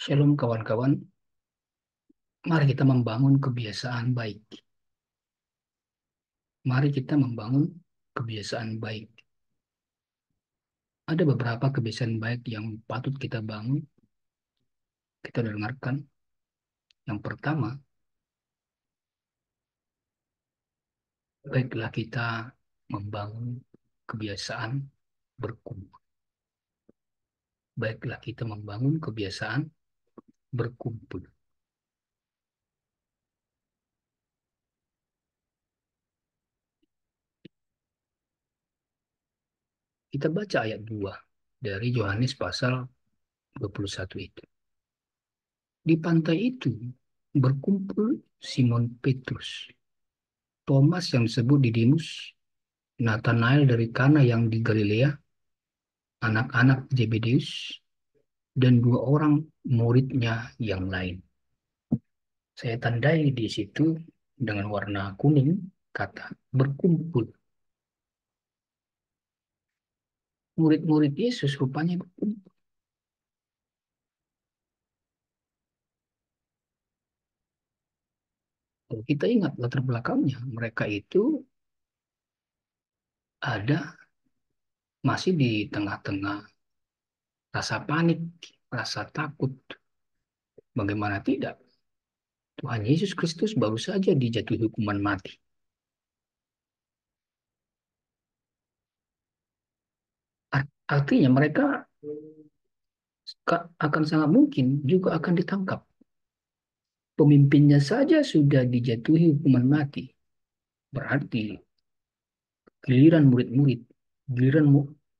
Shalom kawan-kawan, mari kita membangun kebiasaan baik. Mari kita membangun kebiasaan baik. Ada beberapa kebiasaan baik yang patut kita bangun, kita dengarkan. Yang pertama, baiklah kita membangun kebiasaan berkumpul. Baiklah kita membangun kebiasaan berkumpul. Kita baca ayat 2 dari Yohanes pasal 21 itu. Di pantai itu berkumpul Simon Petrus, Thomas yang disebut Didimus, Nathanael dari Kana yang di Galilea, anak-anak Zebedeus, dan dua orang muridnya yang lain. Saya tandai di situ dengan warna kuning kata berkumpul. Murid-murid Yesus rupanya berkumpul. Kalau kita ingat latar belakangnya, mereka itu ada masih di tengah-tengah rasa panik, rasa takut. Bagaimana tidak? Tuhan Yesus Kristus baru saja dijatuhi hukuman mati. Artinya mereka akan sangat mungkin juga akan ditangkap. Pemimpinnya saja sudah dijatuhi hukuman mati. Berarti giliran murid-murid, giliran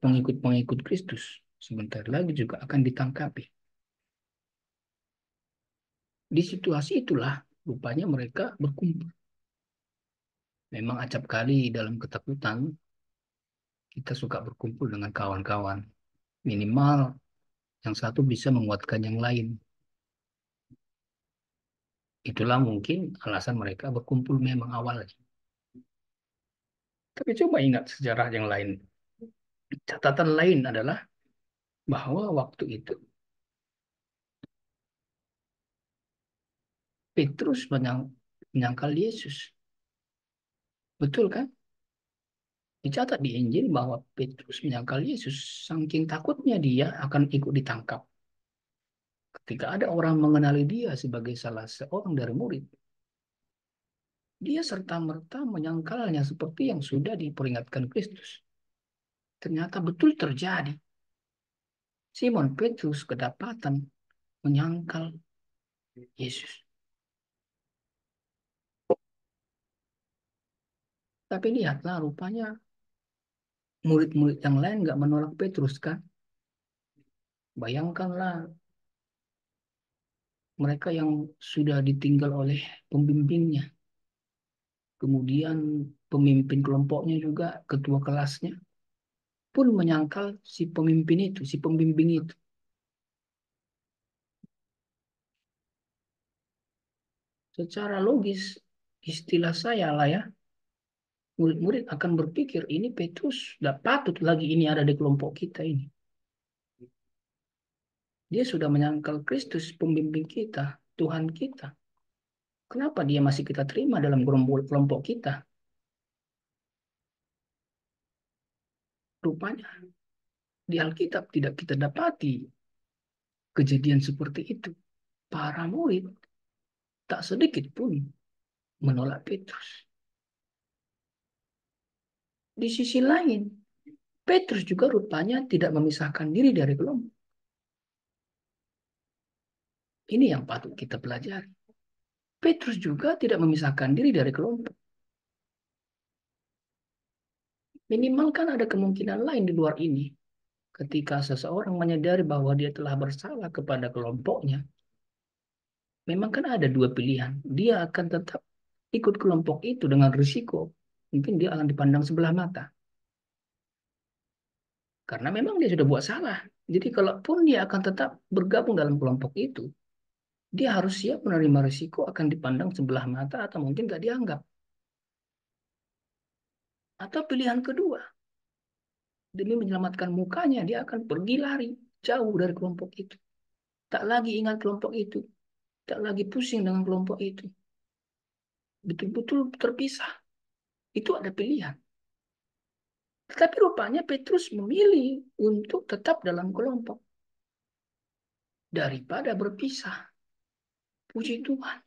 pengikut-pengikut Kristus, sebentar lagi juga akan ditangkapi. Di situasi itulah rupanya mereka berkumpul. Memang acap kali dalam ketakutan, kita suka berkumpul dengan kawan-kawan. Minimal yang satu bisa menguatkan yang lain. Itulah mungkin alasan mereka berkumpul memang awalnya. Tapi coba ingat sejarah yang lain. Catatan lain adalah bahwa waktu itu Petrus menyangkal Yesus. Betul kan? Dicatat di Injil bahwa Petrus menyangkal Yesus. Saking takutnya dia akan ikut ditangkap. Ketika ada orang mengenali dia sebagai salah seorang dari murid, dia serta-merta menyangkalnya seperti yang sudah diperingatkan Kristus. Ternyata betul terjadi. Simon Petrus kedapatan menyangkal Yesus. Tapi lihatlah rupanya murid-murid yang lain nggak menolak Petrus kan? Bayangkanlah mereka yang sudah ditinggal oleh pembimbingnya. Kemudian pemimpin kelompoknya juga, ketua kelasnya, pun menyangkal si pemimpin itu, si pembimbing itu. Secara logis, istilah saya lah ya, murid-murid akan berpikir, ini Petrus, tidak patut lagi ini ada di kelompok kita ini. Dia sudah menyangkal Kristus, pembimbing kita, Tuhan kita. Kenapa dia masih kita terima dalam kelompok kita? Rupanya di Alkitab tidak kita dapati kejadian seperti itu. Para murid tak sedikit pun menolak Petrus. Di sisi lain, Petrus juga rupanya tidak memisahkan diri dari kelompok. Ini yang patut kita pelajari. Petrus juga tidak memisahkan diri dari kelompok. Minimal kan ada kemungkinan lain di luar ini. Ketika seseorang menyadari bahwa dia telah bersalah kepada kelompoknya, memang kan ada dua pilihan. Dia akan tetap ikut kelompok itu dengan risiko. Mungkin dia akan dipandang sebelah mata. Karena memang dia sudah buat salah. Jadi kalaupun dia akan tetap bergabung dalam kelompok itu, dia harus siap menerima risiko akan dipandang sebelah mata atau mungkin gak dianggap. Atau pilihan kedua, demi menyelamatkan mukanya, dia akan pergi lari jauh dari kelompok itu. Tak lagi ingat kelompok itu. Tak lagi pusing dengan kelompok itu. Betul-betul terpisah. Itu ada pilihan. Tetapi rupanya Petrus memilih untuk tetap dalam kelompok daripada berpisah. Puji Tuhan.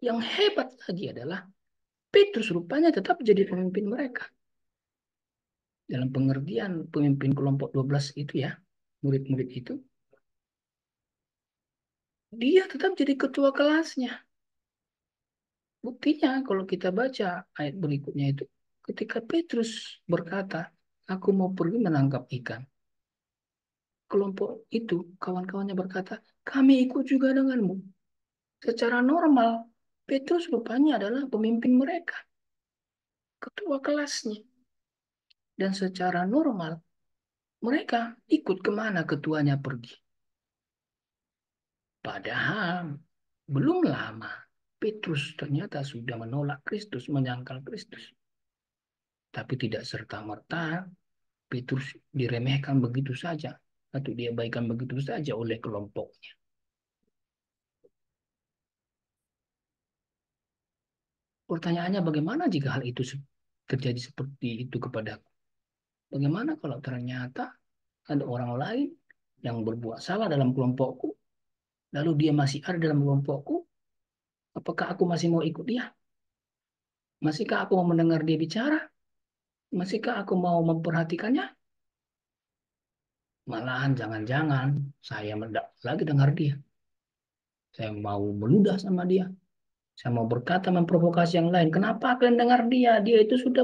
Yang hebat lagi adalah Petrus rupanya tetap jadi pemimpin mereka. Dalam pengertian pemimpin kelompok 12 itu ya, murid-murid itu, dia tetap jadi ketua kelasnya. Buktinya kalau kita baca ayat berikutnya itu, ketika Petrus berkata, aku mau pergi menangkap ikan. Kelompok itu, kawan-kawannya berkata, kami ikut juga denganmu. Secara normal, Petrus rupanya adalah pemimpin mereka, ketua kelasnya. Dan secara normal, mereka ikut kemana ketuanya pergi. Padahal belum lama, Petrus ternyata sudah menolak Kristus, menyangkal Kristus. Tapi tidak serta-merta Petrus diremehkan begitu saja atau diabaikan begitu saja oleh kelompoknya. Pertanyaannya bagaimana jika hal itu terjadi seperti itu kepadaku? Bagaimana kalau ternyata ada orang lain yang berbuat salah dalam kelompokku, lalu dia masih ada dalam kelompokku, apakah aku masih mau ikut dia? Masihkah aku mau mendengar dia bicara? Masihkah aku mau memperhatikannya? Malahan jangan-jangan saya mendak lagi dengar dia. Saya mau meludah sama dia. Saya mau berkata memprovokasi yang lain. Kenapa kalian dengar dia? Dia itu sudah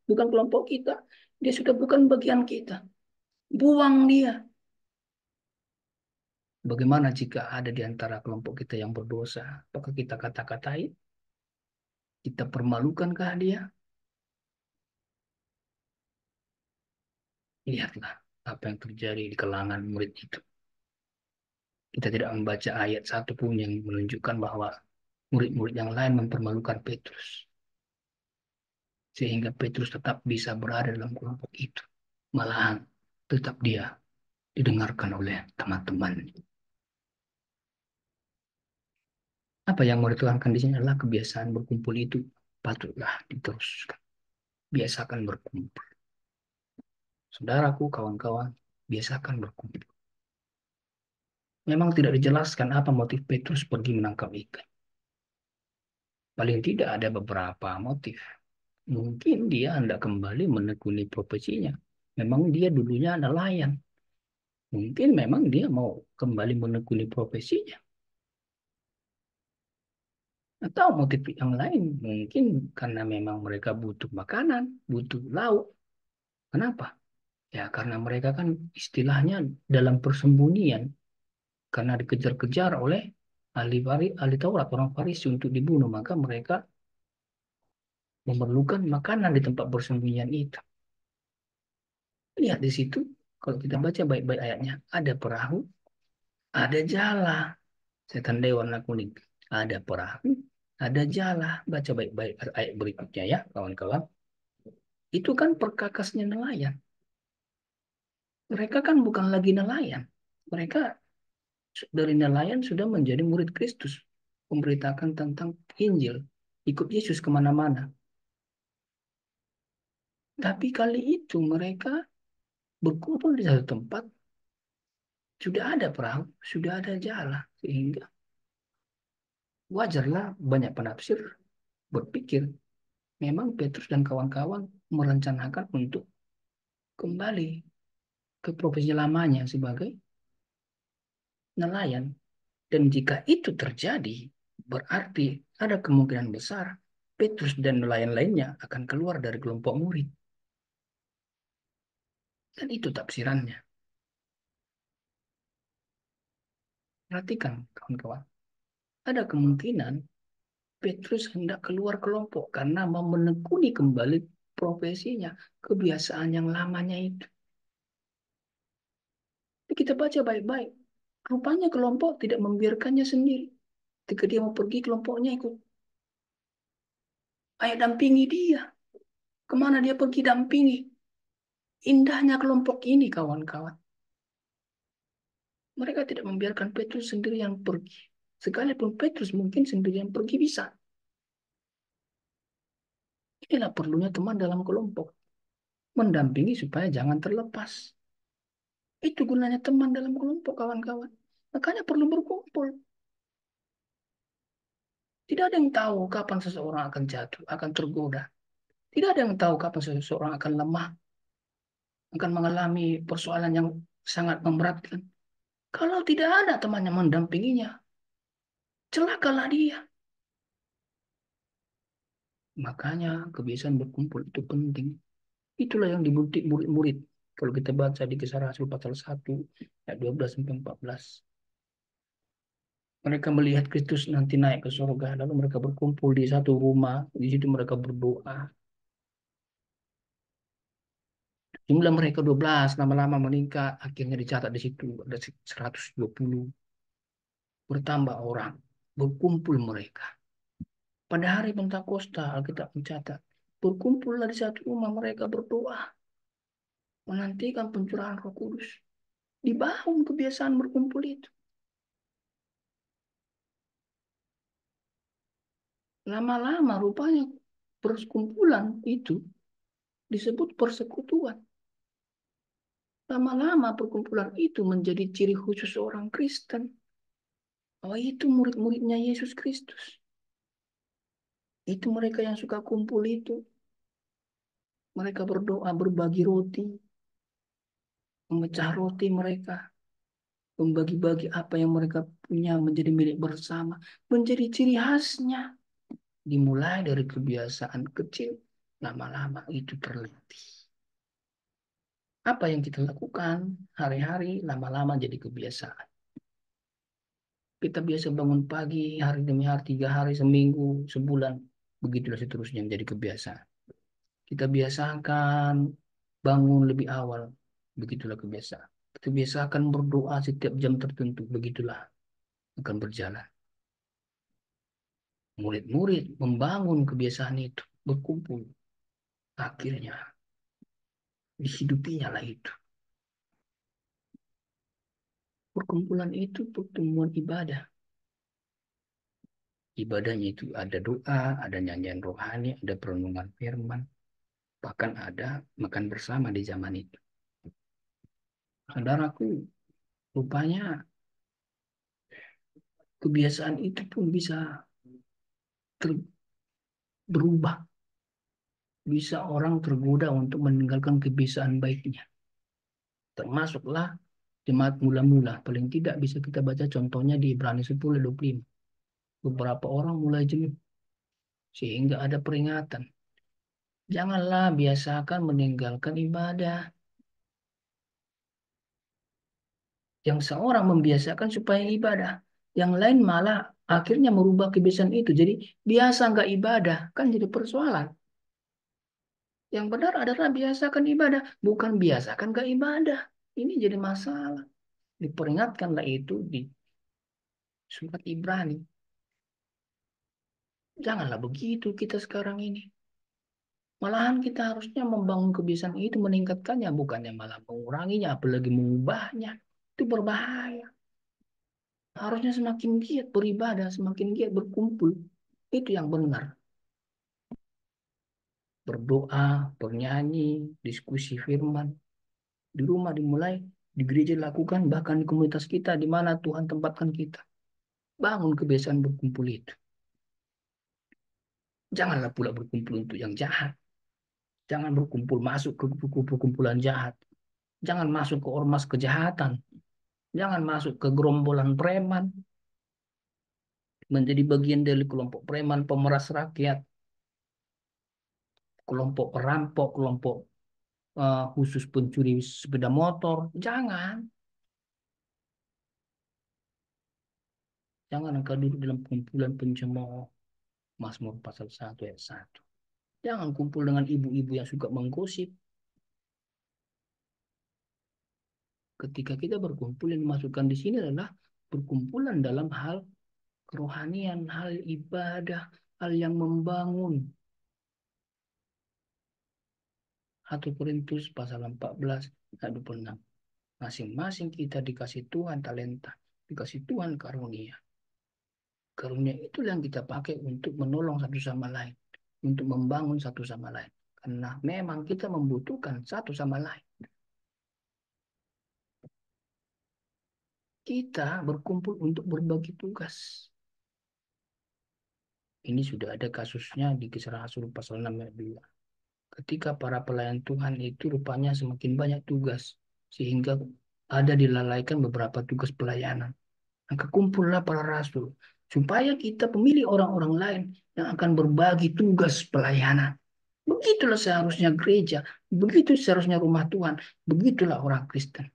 bukan kelompok kita. Dia sudah bukan bagian kita. Buang dia. Bagaimana jika ada di antara kelompok kita yang berdosa? Apakah kita kata-katai? Kita permalukankah dia? Lihatlah apa yang terjadi di kalangan murid itu. Kita tidak membaca ayat satupun yang menunjukkan bahwa murid-murid yang lain mempermalukan Petrus. Sehingga Petrus tetap bisa berada dalam kelompok itu. Malahan tetap dia didengarkan oleh teman-teman. Apa yang mau dituangkan di sini adalah kebiasaan berkumpul itu patutlah diteruskan. Biasakan berkumpul. Saudaraku, kawan-kawan, biasakan berkumpul. Memang tidak dijelaskan apa motif Petrus pergi menangkap ikan. Paling tidak ada beberapa motif. Mungkin dia hendak kembali menekuni profesinya. Memang dia dulunya nelayan. Mungkin memang dia mau kembali menekuni profesinya. Atau motif yang lain, mungkin karena memang mereka butuh makanan, butuh lauk. Kenapa? Ya karena mereka kan istilahnya dalam persembunyian. Karena dikejar-kejar oleh ahli Taurat, orang Farisi untuk dibunuh. Maka mereka memerlukan makanan di tempat persembunyian itu. Lihat di situ, kalau kita baca baik-baik ayatnya, ada perahu, ada jala. Saya tandai warna kuning. Ada perahu, ada jala. Baca baik-baik ayat berikutnya ya, kawan-kawan. Itu kan perkakasnya nelayan. Mereka kan bukan lagi nelayan. Mereka dari nelayan sudah menjadi murid Kristus. Memberitakan tentang Injil. Ikut Yesus kemana-mana. Tapi kali itu mereka berkumpul di satu tempat. Sudah ada perahu, sudah ada jala. Sehingga wajarlah banyak penafsir berpikir memang Petrus dan kawan-kawan merencanakan untuk kembali ke profesi lamanya sebagai nelayan. Dan jika itu terjadi, berarti ada kemungkinan besar Petrus dan nelayan lainnya akan keluar dari kelompok murid. Dan itu tafsirannya. Perhatikan, kawan-kawan. Ada kemungkinan Petrus hendak keluar kelompok karena mau menekuni kembali profesinya, kebiasaan yang lamanya itu. Tapi kita baca baik-baik. Rupanya kelompok tidak membiarkannya sendiri. Ketika dia mau pergi, kelompoknya ikut. Ayo dampingi dia. Kemana dia pergi, dampingi. Indahnya kelompok ini, kawan-kawan. Mereka tidak membiarkan Petrus sendirian pergi. Sekalipun Petrus mungkin sendirian pergi bisa. Inilah perlunya teman dalam kelompok. Mendampingi supaya jangan terlepas. Itu gunanya teman dalam kelompok, kawan-kawan. Makanya perlu berkumpul. Tidak ada yang tahu kapan seseorang akan jatuh, akan tergoda. Tidak ada yang tahu kapan seseorang akan lemah, akan mengalami persoalan yang sangat memberatkan. Kalau tidak ada teman yang mendampinginya, celakalah dia. Makanya kebiasaan berkumpul itu penting. Itulah yang dibutik murid-murid. Kalau kita baca di Kisah Rasul pasal 1, ayat 12 sampai 14. Mereka melihat Kristus nanti naik ke surga, lalu mereka berkumpul di satu rumah, di situ mereka berdoa. Jumlah mereka 12, lama-lama meningkat, akhirnya dicatat di situ ada 120. Bertambah orang, berkumpul mereka. Pada hari Pentakosta, Alkitab mencatat, berkumpullah di satu rumah mereka berdoa, menantikan pencurahan Roh Kudus. Dibangun kebiasaan berkumpul itu. Lama-lama rupanya perkumpulan itu disebut persekutuan. Lama-lama perkumpulan itu menjadi ciri khusus orang Kristen. Oh, itu murid-muridnya Yesus Kristus. Itu mereka yang suka kumpul itu. Mereka berdoa, berbagi roti, memecah roti mereka, membagi-bagi apa yang mereka punya menjadi milik bersama, menjadi ciri khasnya. Dimulai dari kebiasaan kecil, lama-lama itu terlatih. Apa yang kita lakukan hari-hari, lama-lama jadi kebiasaan. Kita biasa bangun pagi, hari demi hari, 3 hari, seminggu, sebulan. Begitulah seterusnya menjadi kebiasaan. Kita biasakan bangun lebih awal. Begitulah kebiasaan. Kita biasakan berdoa setiap jam tertentu. Begitulah akan berjalan. Murid-murid membangun kebiasaan itu. Berkumpul. Akhirnya dihidupinya lah itu. Perkumpulan itu pertemuan ibadah. Ibadahnya itu ada doa, ada nyanyian rohani, ada perenungan firman. Bahkan ada makan bersama di zaman itu. Saudaraku, rupanya kebiasaan itu pun bisa berubah. Bisa orang tergoda untuk meninggalkan kebiasaan baiknya. Termasuklah jemaat mula-mula. Paling tidak bisa kita baca contohnya di Ibrani 10:25. Beberapa orang mulai jenuh sehingga ada peringatan. Janganlah biasakan meninggalkan ibadah. Yang seorang membiasakan supaya ibadah. Yang lain malah akhirnya merubah kebiasaan itu. Jadi biasa nggak ibadah. Kan jadi persoalan. Yang benar adalah biasakan ibadah. Bukan biasakan nggak ibadah. Ini jadi masalah. Diperingatkanlah itu di surat Ibrani. Janganlah begitu kita sekarang ini. Malahan kita harusnya membangun kebiasaan itu, meningkatkannya, bukannya malah menguranginya, apalagi mengubahnya. Itu berbahaya. Harusnya semakin giat beribadah, semakin giat berkumpul. Itu yang benar. Berdoa, bernyanyi, diskusi firman. Di rumah dimulai, di gereja lakukan, bahkan di komunitas kita, di mana Tuhan tempatkan kita. Bangun kebiasaan berkumpul itu. Janganlah pula berkumpul untuk yang jahat. Jangan berkumpul masuk ke perkumpulan jahat. Jangan masuk ke ormas kejahatan. Jangan masuk ke gerombolan preman. Menjadi bagian dari kelompok preman pemeras rakyat. Kelompok perampok, kelompok khusus pencuri sepeda motor. Jangan. Jangan engkau duduk dalam kumpulan pencemooh. Mazmur pasal 1 ayat 1. Jangan kumpul dengan ibu-ibu yang suka menggosip. Ketika kita berkumpul, yang dimasukkan di sini adalah berkumpulan dalam hal kerohanian, hal ibadah, hal yang membangun. 1 Korintus pasal 14 ayat 26. Masing-masing kita dikasih Tuhan talenta, dikasih Tuhan karunia. Karunia itulah yang kita pakai untuk menolong satu sama lain, untuk membangun satu sama lain. Karena memang kita membutuhkan satu sama lain. Kita berkumpul untuk berbagi tugas. Ini sudah ada kasusnya di Kisah Rasul pasal 6 ayat 2. Ketika para pelayan Tuhan itu rupanya semakin banyak tugas, sehingga ada dilalaikan beberapa tugas pelayanan. Maka kumpullah para rasul, supaya kita memilih orang-orang lain yang akan berbagi tugas pelayanan. Begitulah seharusnya gereja, begitu seharusnya rumah Tuhan, begitulah orang Kristen.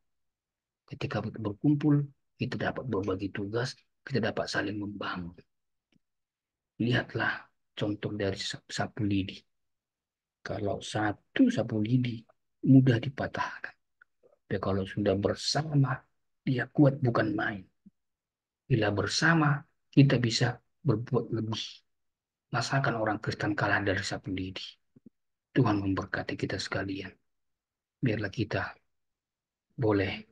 Ketika berkumpul, kita dapat berbagi tugas, kita dapat saling membangun. Lihatlah contoh dari sapu lidi. Kalau satu sapu lidi mudah dipatahkan. Tapi kalau sudah bersama, dia kuat bukan main. Bila bersama, kita bisa berbuat lebih. Masakan orang Kristen kalah dari sapu lidi. Tuhan memberkati kita sekalian. Biarlah kita boleh